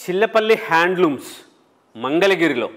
Chillapalli handlooms మంగళగిరిలో.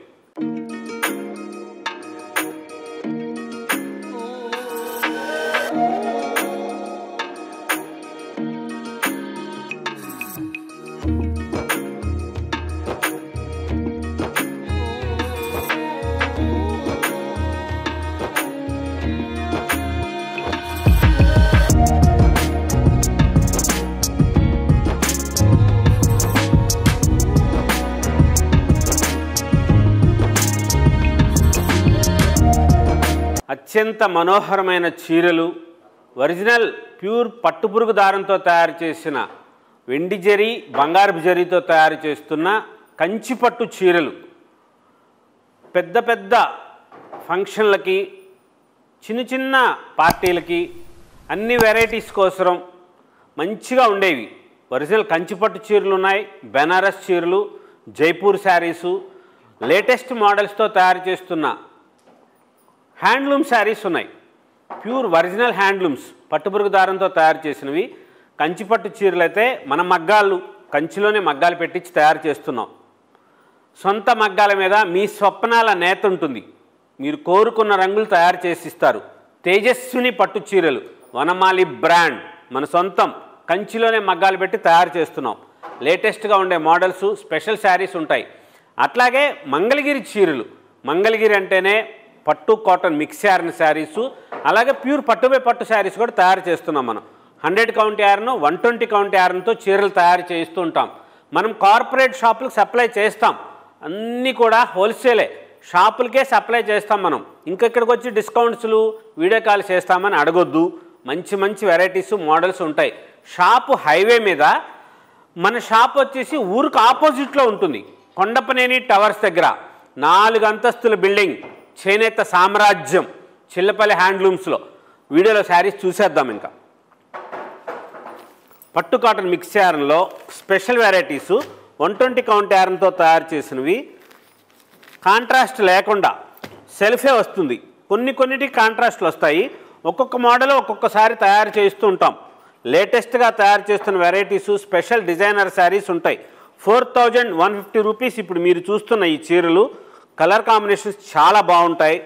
అత్యంత మనోహరమైన చీరలు, ఒరిజినల్ ప్యూర్ పట్టుపురుగు దారంతో తయారు చేసిన వెండి జరీ, బంగారపు జరీతో తయారు చేస్తున్న కంచిపట్టు చీరలు పెద్ద పెద్ద ఫంక్షన్లకి, చిన్న చిన్న పార్టీలకి, అన్ని వెరైటీస్ కోసం మంచిగా ఉండేవి. ఒరిజినల్ కంచిపట్టు చీరలు ఉన్నాయి, బెనారస్ చీరలు, జైపూర్ శారీసు, లేటెస్ట్ మోడల్స్తో తయారు చేస్తున్న హ్యాండ్లూమ్ శారీస్ ఉన్నాయి. ప్యూర్ ఒరిజినల్ హ్యాండ్లూమ్స్ పట్టుపురుగు దారంతో తయారు చేసినవి. కంచిపట్టు చీరలు అయితే మన మగ్గాలు, కంచిలోనే మగ్గాలు పెట్టించి తయారు చేస్తున్నాం. సొంత మగ్గాల మీద మీ స్వప్నాల నేత ఉంటుంది. మీరు కోరుకున్న రంగులు తయారు చేసి ఇస్తారు. తేజస్విని పట్టు చీరలు వనమాలి బ్రాండ్, మన సొంతం, కంచిలోనే మగ్గాలు పెట్టి తయారు చేస్తున్నాం. లేటెస్ట్గా ఉండే మోడల్స్, స్పెషల్ శారీస్ ఉంటాయి. అట్లాగే మంగళగిరి చీరలు, మంగళగిరి అంటేనే పట్టు కాటన్ మిక్స్ యార్న్ శారీసు, అలాగే ప్యూర్ పట్టుపై పట్టు శారీస్ కూడా తయారు చేస్తున్నాం. మనం 100 కౌంట్ యార్న్, 120 కౌంట్ యార్న్తో చీరలు తయారు చేస్తూ ఉంటాం. మనం కార్పొరేట్ షాపులకు సప్లై చేస్తాం. అన్నీ కూడా హోల్సేలే, షాపులకే సప్లై చేస్తాం. మనం ఇంకెక్కడికి వచ్చి డిస్కౌంట్స్లు, వీడియో కాల్ చేస్తామని అడగొద్దు. మంచి మంచి వెరైటీస్, మోడల్స్ ఉంటాయి. షాపు హైవే మీద, మన షాప్ వచ్చేసి ఊరికి ఆపోజిట్లో ఉంటుంది. కొండపనేని టవర్స్ దగ్గర 4 అంతస్తుల బిల్డింగ్, చేనేత సామ్రాజ్యం, చిల్లపల్లి హ్యాండ్లూమ్స్లో. వీడియోలో శారీస్ చూసేద్దాం. ఇంకా పట్టు కాటన్ మిక్స్ యార్న్లో స్పెషల్ వెరైటీసు 120 కౌంట్ యార్న్తో తయారు చేసినవి. కాంట్రాస్ట్ లేకుండా సెల్ఫే వస్తుంది. కొన్నిటికి కాంట్రాస్ట్లు వస్తాయి. ఒక్కొక్క మోడల్ ఒక్కొక్కసారి తయారు చేస్తూ ఉంటాం. లేటెస్ట్గా తయారు చేస్తున్న వెరైటీసు, స్పెషల్ డిజైనర్ శారీస్ ఉంటాయి. 4150 రూపీస్ ఇప్పుడు మీరు చూస్తున్న ఈ చీరలు. కలర్ కాంబినేషన్స్ చాలా బాగుంటాయి.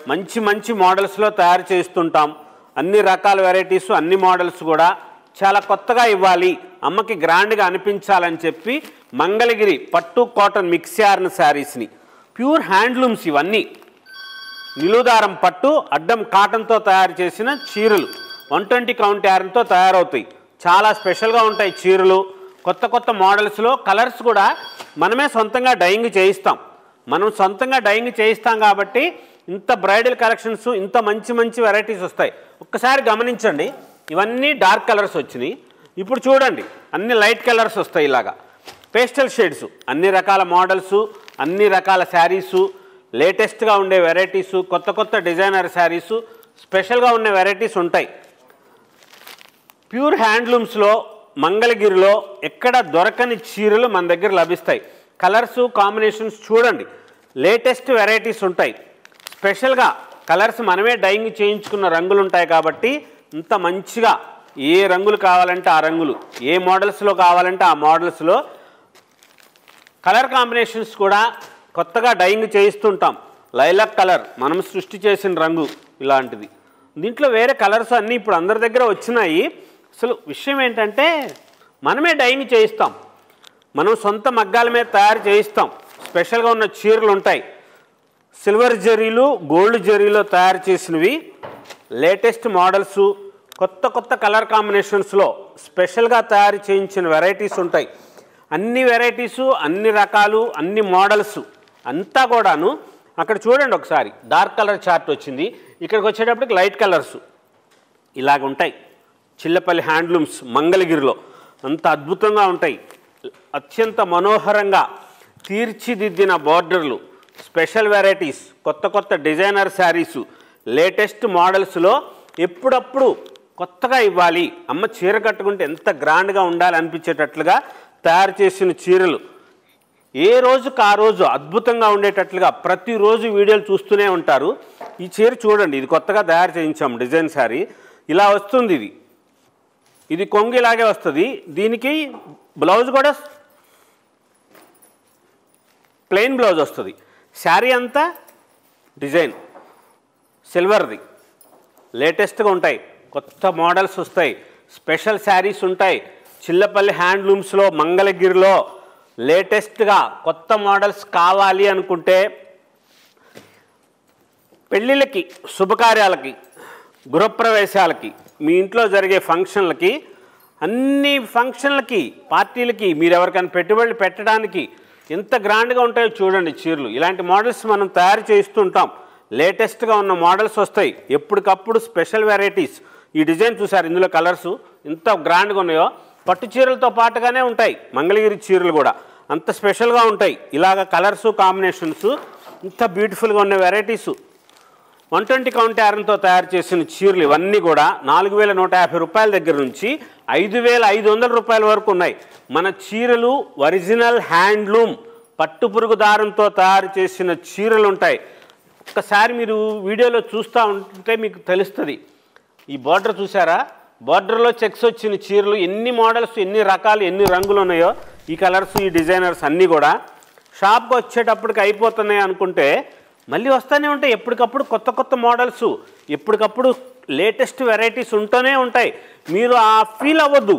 మంచి మంచి మోడల్స్లో తయారు చేస్తుంటాం. అన్ని రకాల వెరైటీస్, అన్ని మోడల్స్ కూడా చాలా కొత్తగా ఇవ్వాలి, అమ్మకి గ్రాండ్గా అనిపించాలని చెప్పి మంగళగిరి పట్టు కాటన్ మిక్స్ యార్న్ శారీస్ని, ప్యూర్ హ్యాండ్లూమ్స్ ఇవన్నీ, నిలుదారం పట్టు, అడ్డం కాటన్తో తయారు చేసిన చీరలు 120 కౌంట్ యార్న్తో తయారవుతాయి. చాలా స్పెషల్గా ఉంటాయి చీరలు. కొత్త కొత్త మోడల్స్లో కలర్స్ కూడా మనమే సొంతంగా డైయింగ్ చేయిస్తాం. మనం సొంతంగా డైయింగ్ చేయిస్తాం కాబట్టి ఇంత బ్రైడల్ కలెక్షన్స్, ఇంత మంచి మంచి వెరైటీస్ వస్తాయి. ఒక్కసారి గమనించండి, ఇవన్నీ డార్క్ కలర్స్ వచ్చినాయి. ఇప్పుడు చూడండి, అన్ని లైట్ కలర్స్ వస్తాయి. ఇలాగా పేస్టల్ షేడ్స్, అన్ని రకాల మోడల్స్, అన్ని రకాల శారీసు, లేటెస్ట్గా ఉండే వెరైటీసు, కొత్త కొత్త డిజైనర్ శారీసు, స్పెషల్గా ఉండే వెరైటీస్ ఉంటాయి. ప్యూర్ హ్యాండ్లూమ్స్లో మంగళగిరిలో ఎక్కడ దొరకని చీరలు మన దగ్గర లభిస్తాయి. కలర్స్ కాంబినేషన్స్ చూడండి, లేటెస్ట్ వెరైటీస్ ఉంటాయి. స్పెషల్గా కలర్స్ మనమే డైయింగ్ చేయించుకున్న రంగులు ఉంటాయి కాబట్టి ఇంత మంచిగా ఏ రంగులు కావాలంటే ఆ రంగులు, ఏ మోడల్స్లో కావాలంటే ఆ మోడల్స్లో కలర్ కాంబినేషన్స్ కూడా కొత్తగా డైయింగ్ చేయిస్తుంటాం. లైలాక్ కలర్ మనం సృష్టి చేసిన రంగు ఇలాంటిది. దీంట్లో వేరే కలర్స్ అన్నీ ఇప్పుడు అందరి దగ్గర వచ్చినాయి. అసలు విషయం ఏంటంటే మనమే డైయింగ్ చేయిస్తాం. మనం సొంత మగ్గాల మీద తయారు చేయిస్తాం. స్పెషల్గా ఉన్న చీరలు ఉంటాయి. సిల్వర్ జరీలు, గోల్డ్ జరీలో తయారు చేసినవి, లేటెస్ట్ మోడల్స్, కొత్త కొత్త కలర్ కాంబినేషన్స్లో స్పెషల్గా తయారు చేయించిన వెరైటీస్ ఉంటాయి. అన్ని వెరైటీసు, అన్ని రకాలు, అన్ని మోడల్స్ అంతా కూడాను. అక్కడ చూడండి ఒకసారి, డార్క్ కలర్ చార్ట్ వచ్చింది. ఇక్కడికి వచ్చేటప్పటికి లైట్ కలర్స్ ఇలాగ ఉంటాయి. చిల్లపల్లి హ్యాండ్లూమ్స్ మంగళగిరిలో అంత అద్భుతంగా ఉంటాయి. అత్యంత మనోహరంగా తీర్చిదిద్దిన బార్డర్లు, స్పెషల్ వెరైటీస్, కొత్త కొత్త డిజైనర్ శారీసు, లేటెస్ట్ మోడల్స్లో ఎప్పుడప్పుడు కొత్తగా ఇవ్వాలి, అమ్మ చీర కట్టుకుంటే ఎంత గ్రాండ్గా ఉండాలి అనిపించేటట్లుగా తయారు చేసిన చీరలు. ఏ రోజుకు ఆ రోజు అద్భుతంగా ఉండేటట్లుగా ప్రతిరోజు వీడియోలు చూస్తూనే ఉంటారు. ఈ చీర చూడండి, ఇది కొత్తగా తయారు చేయించాం డిజైన్ శారీ. ఇలా వస్తుంది. ఇది కొంగు ఇలాగే వస్తుంది. దీనికి బ్లౌజ్ కూడా ప్లెయిన్ బ్లౌజ్ వస్తుంది. శారీ అంతా డిజైన్ సిల్వర్ది, లేటెస్ట్గా ఉంటాయి, కొత్త మోడల్స్ వస్తాయి, స్పెషల్ శారీస్ ఉంటాయి. చిల్లపల్లి హ్యాండ్లూమ్స్లో మంగళగిరిలో లేటెస్ట్గా కొత్త మోడల్స్ కావాలి అనుకుంటే పెళ్ళిళ్ళకి, శుభకార్యాలకి, గృహప్రవేశాలకి, మీ ఇంట్లో జరిగే ఫంక్షన్లకి, అన్ని ఫంక్షన్లకి, పార్టీలకి మీరు ఎవరికైనా పెట్టుబడులు పెట్టడానికి ఎంత గ్రాండ్గా ఉంటాయో చూడండి చీరలు. ఇలాంటి మోడల్స్ మనం తయారు చేస్తుంటాం. లేటెస్ట్గా ఉన్న మోడల్స్ వస్తాయి ఎప్పటికప్పుడు, స్పెషల్ వెరైటీస్. ఈ డిజైన్ చూసారు, ఇందులో కలర్స్ ఎంత గ్రాండ్గా ఉన్నాయో. పట్టు చీరలతో పాటుగానే ఉంటాయి మంగళగిరి చీరలు కూడా, అంత స్పెషల్గా ఉంటాయి. ఇలాగ కలర్సు కాంబినేషన్స్ ఇంత బ్యూటిఫుల్గా ఉన్న వెరైటీసు. 120 కౌంట్ యారన్తో తయారు చేసిన చీరలు ఇవన్నీ కూడా 4150 రూపాయల దగ్గర నుంచి 5500 రూపాయల వరకు ఉన్నాయి. మన చీరలు ఒరిజినల్ హ్యాండ్లూమ్ పట్టు పురుగు దారంతో తయారు చేసిన చీరలు ఉంటాయి. ఒక్కసారి మీరు వీడియోలో చూస్తూ ఉంటే మీకు తెలుస్తుంది. ఈ బార్డర్ చూసారా, బార్డర్లో చెక్స్ వచ్చిన చీరలు ఎన్ని మోడల్స్, ఎన్ని రకాలు, ఎన్ని రంగులు ఉన్నాయో. ఈ కలర్స్, ఈ డిజైనర్స్ అన్నీ కూడా షాప్కి వచ్చేటప్పటికి అయిపోతున్నాయి అనుకుంటే మళ్ళీ వస్తూనే ఉంటాయి. ఎప్పటికప్పుడు కొత్త కొత్త మోడల్స్, ఎప్పటికప్పుడు లేటెస్ట్ వెరైటీస్ ఉంటూనే ఉంటాయి. మీరు ఆ ఫీల్ అవ్వద్దు.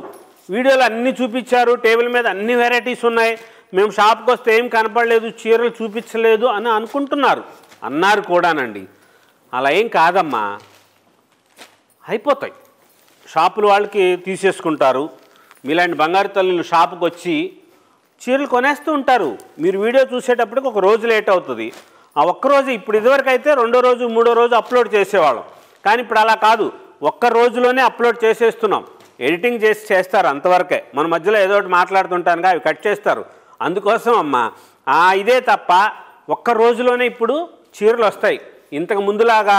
వీడియోలో అన్నీ చూపించారు, టేబుల్ మీద అన్ని వెరైటీస్ ఉన్నాయి, మేము షాప్కి వస్తే ఏం కనపడలేదు, చీరలు చూపించలేదు అని అనుకుంటున్నారు. అన్నారు కూడానండి. అలా ఏం కాదమ్మా, అయిపోతాయి. షాపులు వాళ్ళకి తీసేసుకుంటారు. మీలాంటి బంగారు తల్లులు షాపుకి వచ్చి చీరలు కొనేస్తూ ఉంటారు. మీరు వీడియో చూసేటప్పటికి ఒక రోజు లేట్ అవుతుంది. ఆ ఒక్కరోజు, ఇప్పుడు ఇదివరకు అయితే 2వ రోజు 3వ రోజు అప్లోడ్ చేసేవాళ్ళం. కానీ ఇప్పుడు అలా కాదు, ఒక్క రోజులోనే అప్లోడ్ చేసేస్తున్నాం. ఎడిటింగ్ చేస్తారు అంతవరకే. మన మధ్యలో ఏదో ఒకటి మాట్లాడుతుంటానుగా, అవి కట్ చేస్తారు. అందుకోసం అమ్మా ఇదే తప్ప ఒక్క రోజులోనే ఇప్పుడు చీరలు వస్తాయి. ఇంతకు ముందులాగా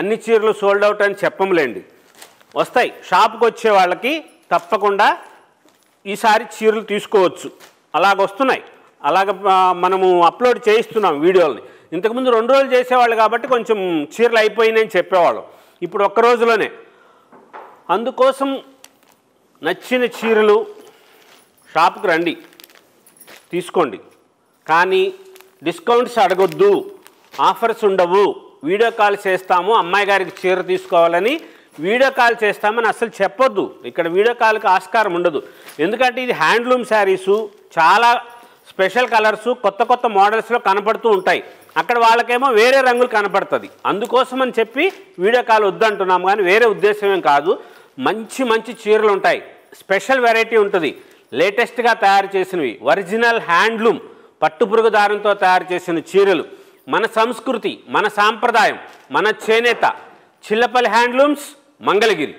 అన్ని చీరలు సోల్డ్ అవుట్ అని చెప్పంలేండి, వస్తాయి. షాప్కి వచ్చే వాళ్ళకి తప్పకుండా ఈసారి చీరలు తీసుకోవచ్చు. అలాగొస్తున్నాయి. అలాగ మనము అప్లోడ్ చేయిస్తున్నాం వీడియోలని. ఇంతకుముందు 2 రోజులు చేసేవాళ్ళు కాబట్టి కొంచెం చీరలు అయిపోయినాయని చెప్పేవాళ్ళం. ఇప్పుడు ఒక్క రోజులోనే. అందుకోసం నచ్చిన చీరలు షాప్కి రండి, తీసుకోండి. కానీ డిస్కౌంట్స్ అడగొద్దు, ఆఫర్స్ ఉండవు. వీడియో కాల్ చేస్తాము, అమ్మాయి గారికి చీర తీసుకోవాలని వీడియో కాల్ చేస్తామని అసలు చెప్పొద్దు. ఇక్కడ వీడియో కాల్కి ఆస్కారం ఉండదు. ఎందుకంటే ఇది హ్యాండ్లూమ్ శారీసు, చాలా స్పెషల్ కలర్సు, కొత్త కొత్త మోడల్స్లో కనపడుతూ ఉంటాయి. అక్కడ వాళ్ళకేమో వేరే రంగులు కనపడుతుంది. అందుకోసం అని చెప్పి వీడియో కాల్ వద్దంటున్నాము, కానీ వేరే ఉద్దేశం ఏం కాదు. మంచి మంచి చీరలు ఉంటాయి, స్పెషల్ వెరైటీ ఉంటుంది, లేటెస్ట్గా తయారు చేసినవి, ఒరిజినల్ హ్యాండ్లూమ్ పట్టుపురుగు దారంతో తయారు చేసిన చీరలు. మన సంస్కృతి, మన సాంప్రదాయం, మన చేనేత. చిల్లపల్లి హ్యాండ్లూమ్స్, మంగళగిరి.